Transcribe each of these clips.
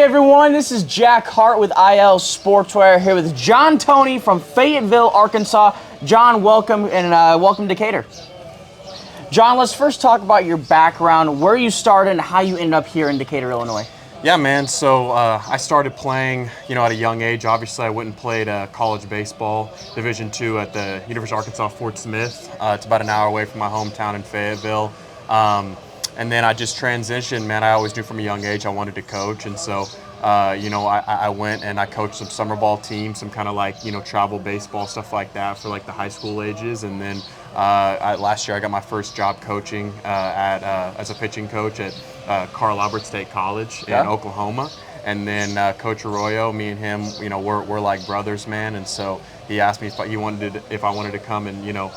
everyone, this is Jack Hart with IL Sportswear here with John Toney from Fayetteville, Arkansas. John, welcome, and welcome to Decatur. John, let's first talk about your background, where you started and how you ended up here in Decatur, Illinois. Yeah, man. So I started playing, at a young age. Obviously, I went and played college baseball, Division II at the University of Arkansas Fort Smith. It's about an hour away from my hometown in Fayetteville. And then I just transitioned, man. I always knew from a young age I wanted to coach. And so, I went and I coached some summer ball teams, some kind of like, travel baseball, stuff like that for like the high school ages. And then last year I got my first job coaching as a pitching coach at Carl Albert State College in Oklahoma. And then Coach Arroyo, me and him, we're like brothers, man. And so he asked me if I wanted to come and,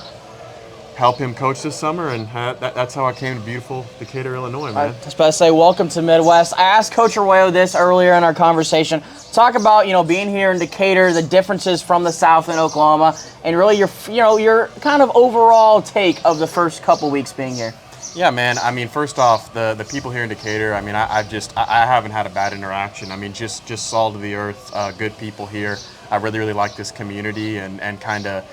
help him coach this summer, and that's how I came to beautiful Decatur, Illinois, man. I was about to say, welcome to Midwest. I asked Coach Arroyo this earlier in our conversation. Talk about, being here in Decatur, the differences from the South and Oklahoma, and really your kind of overall take of the first couple weeks being here. Yeah, man. I mean, first off, the people here in Decatur, I mean, I haven't had a bad interaction. I mean, just salt of the earth, good people here. I really like this community, and kind of,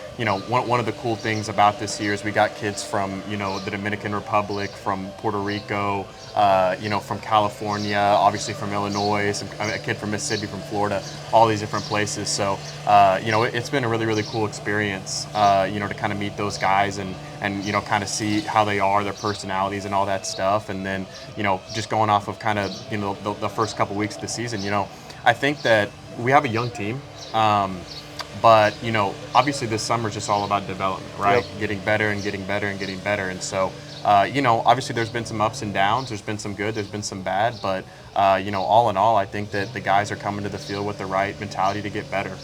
one of the cool things about this year is we got kids from, the Dominican Republic, from Puerto Rico, from California, obviously from Illinois, a kid from Mississippi, from Florida, all these different places. So, it's been a really cool experience, to kind of meet those guys and kind of see how they are, their personalities and all that stuff. And then, just going off of kind of, the first couple weeks of the season, I think that we have a young team. But, obviously this summer is just all about development, right? Yep. Getting better and getting better and getting better. And so, obviously there's been some ups and downs. There's been some good, there's been some bad. But, all in all, I think that the guys are coming to the field with the right mentality to get better,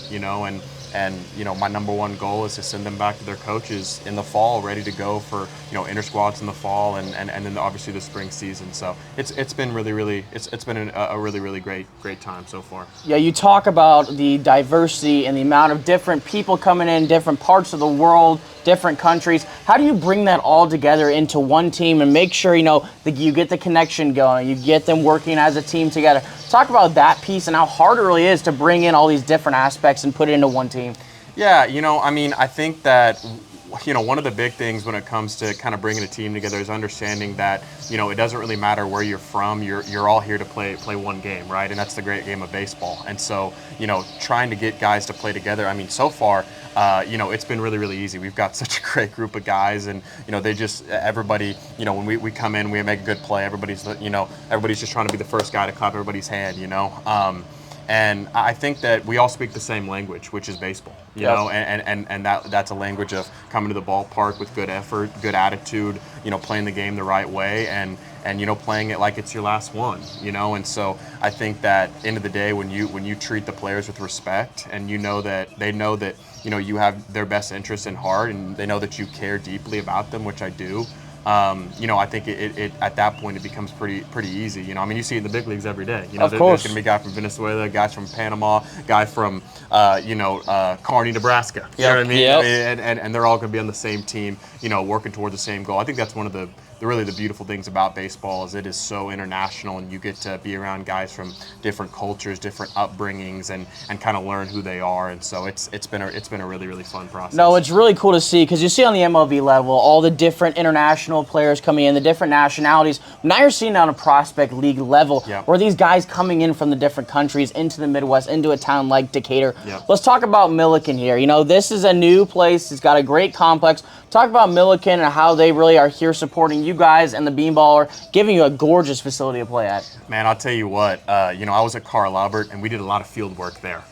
and my number one goal is to send them back to their coaches in the fall, ready to go for, inter squads in the fall and then obviously the spring season. So it's been it's been a really great time so far. Yeah, you talk about the diversity and the amount of different people coming in, different parts of the world, different countries. How do you bring that all together into one team and make sure, that you get the connection going, you get them working as a team together? Talk about that piece and how hard it really is to bring in all these different aspects and put it into one team. Yeah, I think that, one of the big things when it comes to kind of bringing a team together is understanding that, it doesn't really matter where you're from. You're all here to play one game, right? And that's the great game of baseball. And so, trying to get guys to play together, I mean, so far, it's been really easy. We've got such a great group of guys, and, everybody, when we come in, we make a good play. Everybody's just trying to be the first guy to clap everybody's hand, And I think that we all speak the same language, which is baseball, and that's a language of coming to the ballpark with good effort, good attitude, playing the game the right way, and playing it like it's your last one, And so I think that end of the day, when you treat the players with respect, and they know that you have their best interests in heart, and they know that you care deeply about them, which I do. I think it at that point it becomes pretty easy. You see it in the big leagues every day. Of course. There's going to be a guy from Venezuela, guys from Panama, guy from Kearney, Nebraska. You know what I mean? Yep. And they're all going to be on the same team, working toward the same goal. I think that's one of the beautiful things about baseball is it is so international, and you get to be around guys from different cultures, different upbringings, and kind of learn who they are. And so it's been a really fun process. No, it's really cool to see, because you see on the MLB level all the different international players coming in, the different nationalities. Now you're seeing on a prospect league level where these guys coming in from the different countries into the Midwest, into a town like Decatur. Yep. Let's talk about Milliken here. This is a new place. It's got a great complex. Talk about Milliken and how they really are here supporting you guys and the Bean Baller, giving you a gorgeous facility to play at. Man, I'll tell you what, I was at Carl Albert, and we did a lot of field work there.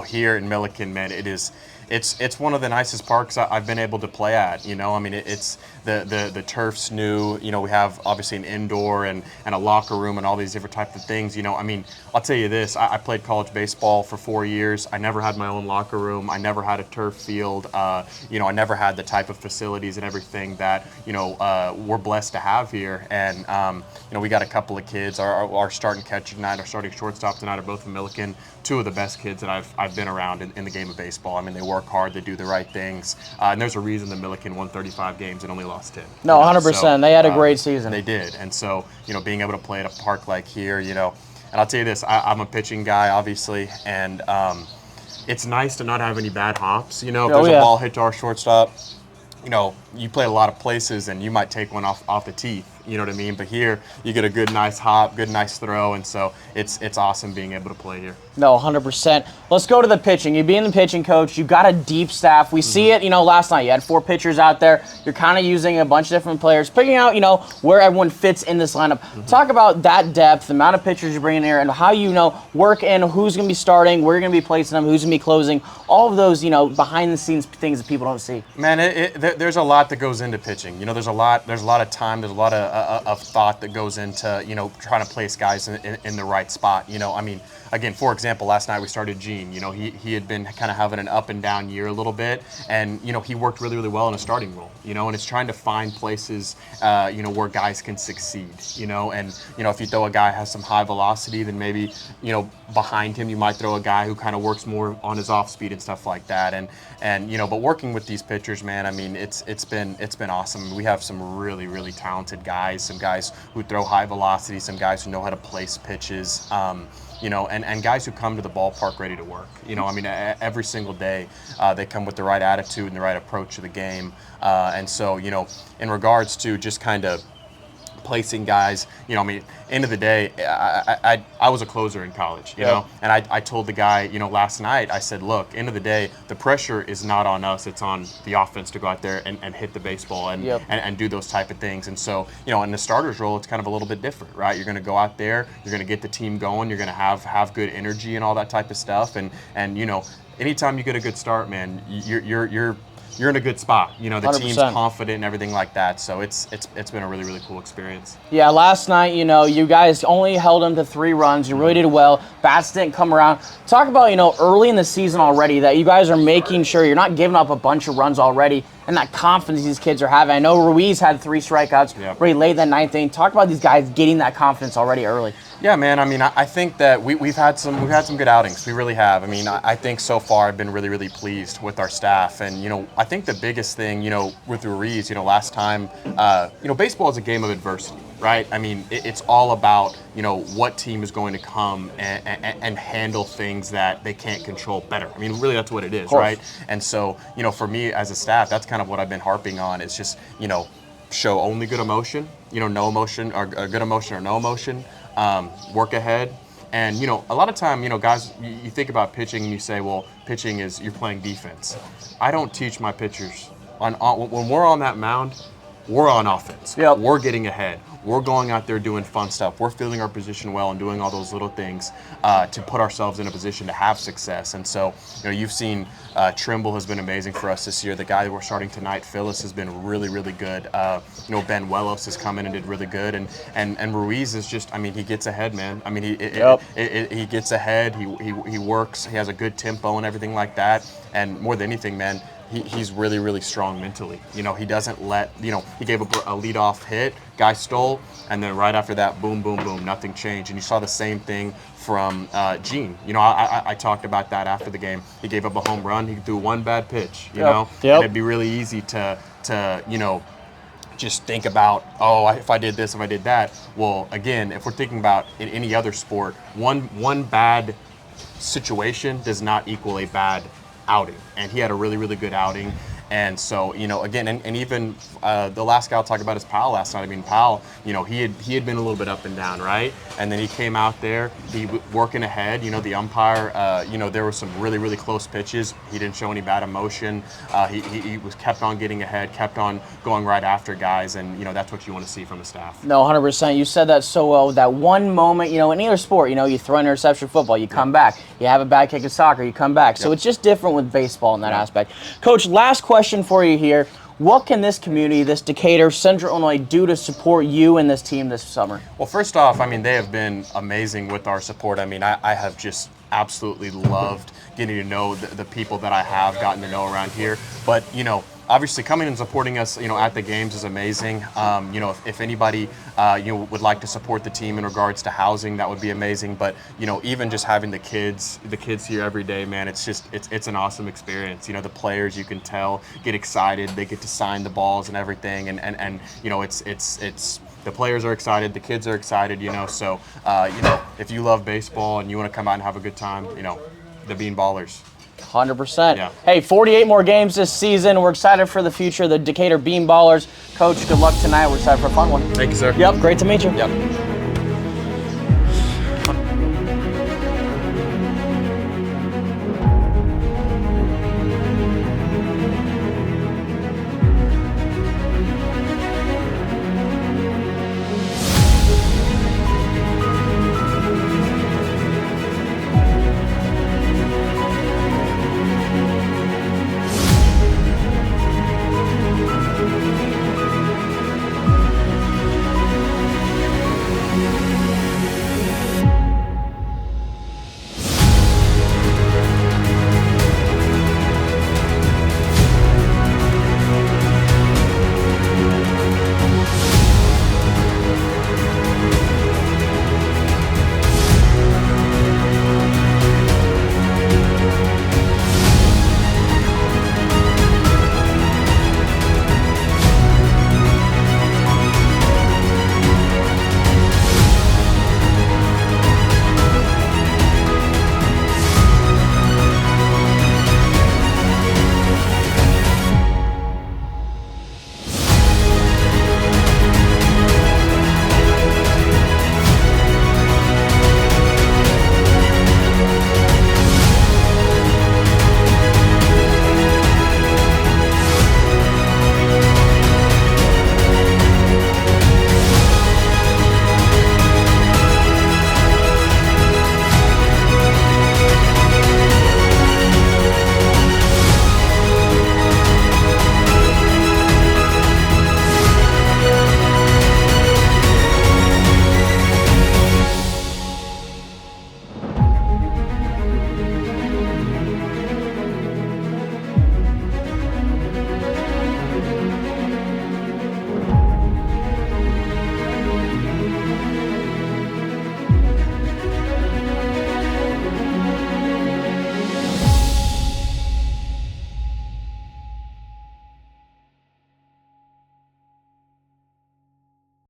Here in Milliken, man, it's one of the nicest parks I've been able to play at. It's the turf's new. We have obviously an indoor and a locker room and all these different types of things. I'll tell you this. I played college baseball for 4 years. I never had my own locker room. I never had a turf field. I never had the type of facilities and everything that we're blessed to have here. And we got a couple of kids. Our starting catcher tonight, our starting shortstop tonight are both from Milliken. Two of the best kids that I've been around in the game of baseball. I mean, they work hard, they do the right things, and there's a reason the Milliken won 35 games and only lost 10. No, 100%. So, they had a great season. They did, and so being able to play at a park like here, And I'll tell you this, I'm a pitching guy, obviously, and it's nice to not have any bad hops. You know, if there's a ball hit to our shortstop, you know, you play a lot of places and you might take one off the teeth. You know what I mean? But here, you get a good, nice hop, good, nice throw, and so it's awesome being able to play here. No, 100%. Let's go to the pitching. You being the pitching coach, you got a deep staff. We see it, you know, last night you had 4 pitchers out there. You're kind of using a bunch of different players, picking out, you know, where everyone fits in this lineup. Talk about that depth, the amount of pitchers you're bringing here, and how you know work in who's going to be starting, where you're going to be placing them, who's going to be closing, all of those, you know, behind-the-scenes things that people don't see. Man, there's a lot that goes into pitching. You know, there's a lot of time, there's a lot of thought that goes into, you know, trying to place guys in the right spot. You know, I mean, again, for example, last night we started Gene. You know, he had been kind of having an up and down year a little bit, and you know, he worked really, really well in a starting role. You know, and it's trying to find places, you know, where guys can succeed. You know, and you know, if you throw a guy who has some high velocity, then maybe, you know, behind him you might throw a guy who kind of works more on his off speed and stuff like that. And you know, but working with these pitchers, man, I mean, it's been awesome. We have some really, really talented guys, some guys who throw high velocity, some guys who know how to place pitches. You know, and guys who come to the ballpark ready to work. You know, I mean, every single day they come with the right attitude and the right approach to the game. And so, you know, in regards to just kind of placing guys, you know, I mean, end of the day, I was a closer in college, you know, and I told the guy, you know, last night, I said, look, end of the day, the pressure is not on us, it's on the offense to go out there and hit the baseball and do those type of things. And so, you know, in the starter's role, it's kind of a little bit different, right? You're going to go out there, you're going to get the team going, you're going to have good energy and all that type of stuff. And you know, anytime you get a good start, man, you're in a good spot. You know, the 100%. team's confident and everything like that. So it's been a really, really cool experience. Yeah, last night, you know, you guys only held them to 3 runs. You really did well. Bats didn't come around. Talk about, you know, early in the season already that you guys are making sure you're not giving up a bunch of runs already, and that confidence these kids are having. I know Ruiz had 3 strikeouts really late that 9th inning. Talk about these guys getting that confidence already early. Yeah, man. I mean, I think that we've had some good outings. We really have. I mean, I think so far I've been really, really pleased with our staff. And you know, I think the biggest thing, you know, with Ruiz, you know, last time, you know, baseball is a game of adversity, right? I mean, it's all about, you know, what team is going to come and handle things that they can't control better. I mean, really, that's what it is, right? And so, you know, for me as a staff, that's kind of what I've been harping on. Is just, you know, show only good emotion, you know, no emotion or good emotion or no emotion. Work ahead. And, you know, a lot of time, you know, guys, you think about pitching and you say, well, pitching is you're playing defense. I don't teach my pitchers. When we're on that mound, we're on offense. We're getting ahead. We're going out there doing fun stuff. We're filling our position well and doing all those little things to put ourselves in a position to have success. And so, you know, you've seen Trimble has been amazing for us this year. The guy that we're starting tonight, Phyllis, has been really, really good. You know, Ben Wellos has come in and did really good. And Ruiz is just, I mean, he gets ahead, man. I mean, he gets ahead. He works. He has a good tempo and everything like that. And more than anything, man, he's really, really strong mentally. You know, he doesn't let, you know, he gave a leadoff hit, guy stole, and then right after that, boom, boom, boom, nothing changed. And you saw the same thing from Gene. You know, I talked about that after the game. He gave up a home run. He threw one bad pitch, you know? And it'd be really easy to you know, just think about, oh, if I did this, if I did that. Well, again, if we're thinking about in any other sport, one bad situation does not equal a bad outing, and he had a really, really good outing. And so, you know, again, and even the last guy I'll talk about is Powell last night. I mean, Powell, you know, he had been a little bit up and down, right? And then he came out there, he working ahead. You know, the umpire, you know, there were some really, really close pitches. He didn't show any bad emotion. He was kept on getting ahead, kept on going right after guys, and you know, that's what you want to see from the staff. No, 100%. You said that so well. That one moment, you know, in either sport, you know, you throw an interception football, you come back. You have a bad kick in soccer, you come back. So it's just different with baseball in that aspect. Coach, last question for you here. What can this community, this Decatur, Central Illinois, do to support you and this team this summer? Well, first off, I mean, they have been amazing with our support. I mean, I have just absolutely loved getting to know the people that I have gotten to know around here. But, you know, obviously coming and supporting us, you know, at the games is amazing. You know, if anybody, you know, would like to support the team in regards to housing, that would be amazing. But, you know, even just having the kids here every day, man, it's just, it's an awesome experience. You know, the players, you can tell, get excited. They get to sign the balls and everything. And you know, it's the players are excited, the kids are excited, you know. So, if you love baseball and you want to come out and have a good time, the Bean Ballers. 100%. Yeah. Hey, 48 more games this season. We're excited for the future of the Decatur Bean Ballers. Coach, good luck tonight. We're excited for a fun one. Thank you, sir. Yep, great to meet you. Yep.